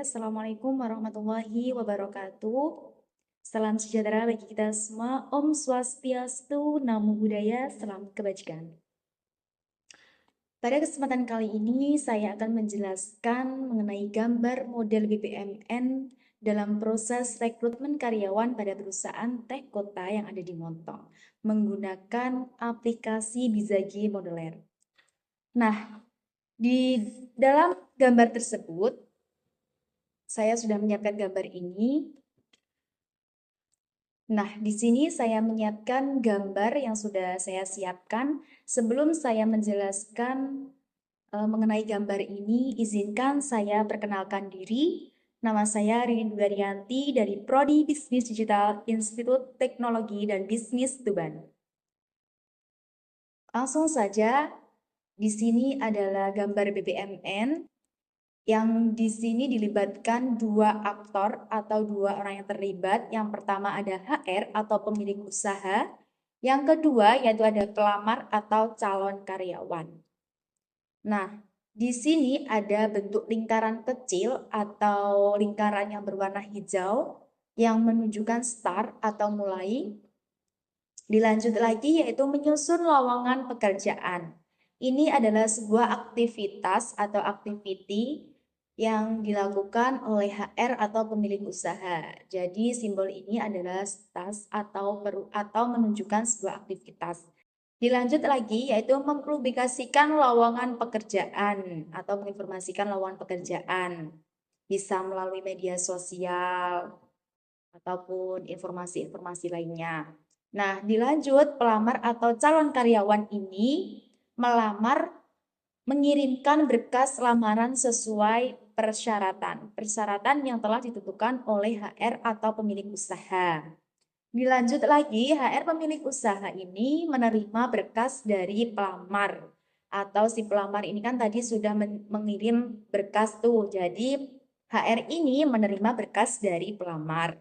Assalamualaikum warahmatullahi wabarakatuh. Salam sejahtera bagi kita semua. Om Swastiastu, Namo Buddhaya, salam kebajikan. Pada kesempatan kali ini saya akan menjelaskan mengenai gambar model BPMN dalam proses rekrutmen karyawan pada perusahaan teh kota yang ada di Montong menggunakan aplikasi Bizagi Modeler. Nah, di dalam gambar tersebut saya sudah menyiapkan gambar ini. Nah, di sini saya menyiapkan gambar yang sudah saya siapkan. Sebelum saya menjelaskan mengenai gambar ini, izinkan saya perkenalkan diri. Nama saya Rini Duyaryanti dari Prodi Bisnis Digital Institut Teknologi dan Bisnis Tuban. Langsung saja, di sini adalah gambar BPMN yang di sini dilibatkan dua aktor atau dua orang yang terlibat. Yang pertama ada HR atau pemilik usaha. Yang kedua yaitu ada pelamar atau calon karyawan. Nah, di sini ada bentuk lingkaran kecil atau lingkaran yang berwarna hijau yang menunjukkan start atau mulai. Dilanjut lagi yaitu menyusun lowongan pekerjaan. Ini adalah sebuah aktivitas atau activity yang dilakukan oleh HR atau pemilik usaha. Jadi simbol ini adalah task atau menunjukkan sebuah aktivitas. Dilanjut lagi yaitu mempublikasikan lowongan pekerjaan atau menginformasikan lowongan pekerjaan. Bisa melalui media sosial ataupun informasi-informasi lainnya. Nah, dilanjut pelamar atau calon karyawan ini melamar mengirimkan berkas lamaran sesuai persyaratan. Persyaratan yang telah ditentukan oleh HR atau pemilik usaha. Dilanjut lagi, HR pemilik usaha ini menerima berkas dari pelamar. Atau si pelamar ini kan tadi sudah mengirim berkas tuh. Jadi HR ini menerima berkas dari pelamar.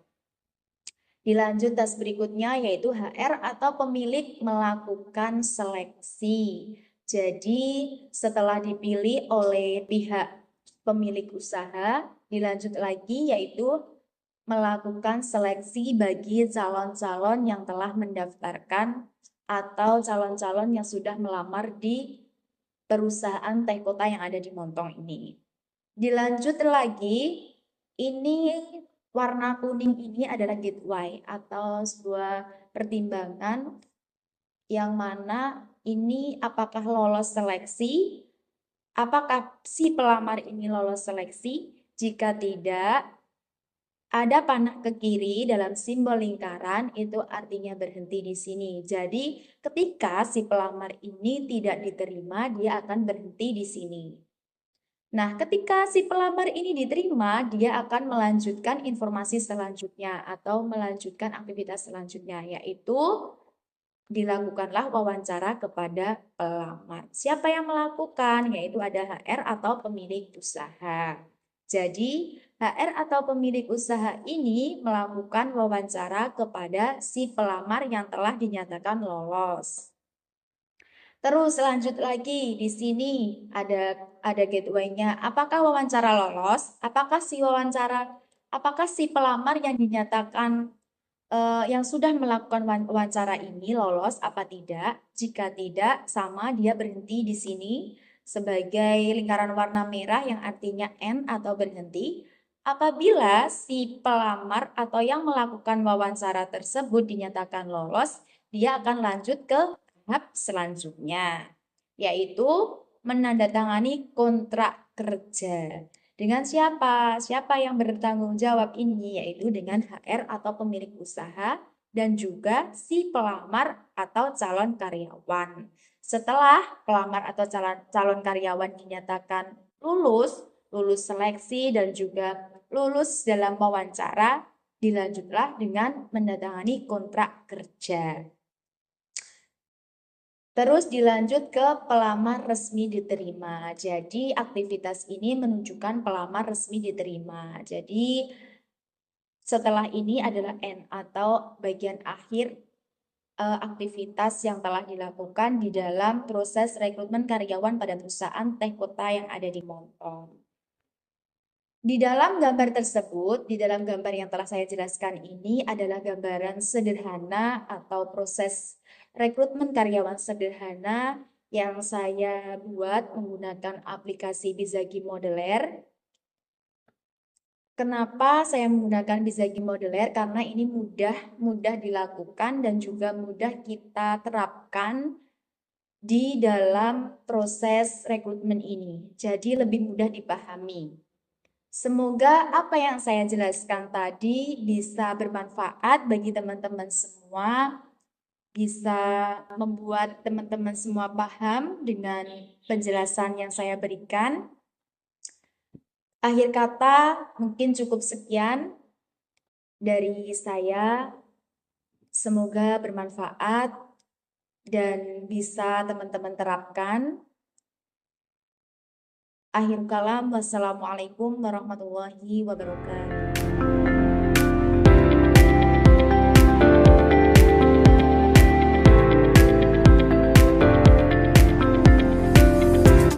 Dilanjut tes berikutnya yaitu HR atau pemilik melakukan seleksi. Jadi setelah dipilih oleh pihak pemilik usaha, dilanjut lagi yaitu melakukan seleksi bagi calon-calon yang telah mendaftarkan atau calon-calon yang sudah melamar di perusahaan teh kota yang ada di Montong ini. Dilanjut lagi, ini warna kuning ini adalah gateway atau sebuah pertimbangan yang mana ini apakah lolos seleksi, apakah si pelamar ini lolos seleksi. Jika tidak, ada panah ke kiri dalam simbol lingkaran, itu artinya berhenti di sini. Jadi, ketika si pelamar ini tidak diterima, dia akan berhenti di sini. Nah, ketika si pelamar ini diterima, dia akan melanjutkan informasi selanjutnya atau melanjutkan aktivitas selanjutnya, yaitu dilakukanlah wawancara kepada pelamar. Siapa yang melakukan? Yaitu ada HR atau pemilik usaha. Jadi, HR atau pemilik usaha ini melakukan wawancara kepada si pelamar yang telah dinyatakan lolos. Terus lanjut lagi di sini ada gateway-nya. Apakah wawancara lolos? Apakah si pelamar yang dinyatakan yang sudah melakukan wawancara ini lolos apa tidak? Jika tidak, sama dia berhenti di sini sebagai lingkaran warna merah yang artinya N atau berhenti. Apabila si pelamar atau yang melakukan wawancara tersebut dinyatakan lolos, dia akan lanjut ke tahap selanjutnya, yaitu menandatangani kontrak kerja. Dengan siapa? Siapa yang bertanggung jawab ini? Yaitu dengan HR atau pemilik usaha dan juga si pelamar atau calon karyawan. Setelah pelamar atau calon karyawan dinyatakan lulus seleksi dan juga lulus dalam wawancara, dilanjutlah dengan menandatangani kontrak kerja. Terus dilanjut ke pelamar resmi diterima. Jadi aktivitas ini menunjukkan pelamar resmi diterima. Jadi setelah ini adalah N atau bagian akhir aktivitas yang telah dilakukan di dalam proses rekrutmen karyawan pada perusahaan teh kota yang ada di Montong. Di dalam gambar tersebut, di dalam gambar yang telah saya jelaskan ini adalah gambaran sederhana atau proses rekrutmen karyawan sederhana yang saya buat menggunakan aplikasi Bizagi Modeler. Kenapa saya menggunakan Bizagi Modeler? Karena ini mudah dilakukan dan juga mudah kita terapkan di dalam proses rekrutmen ini. Jadi lebih mudah dipahami. Semoga apa yang saya jelaskan tadi bisa bermanfaat bagi teman-teman semua, bisa membuat teman-teman semua paham dengan penjelasan yang saya berikan. Akhir kata, mungkin cukup sekian dari saya. Semoga bermanfaat dan bisa teman-teman terapkan. Akhir kalam, wassalamualaikum warahmatullahi wabarakatuh.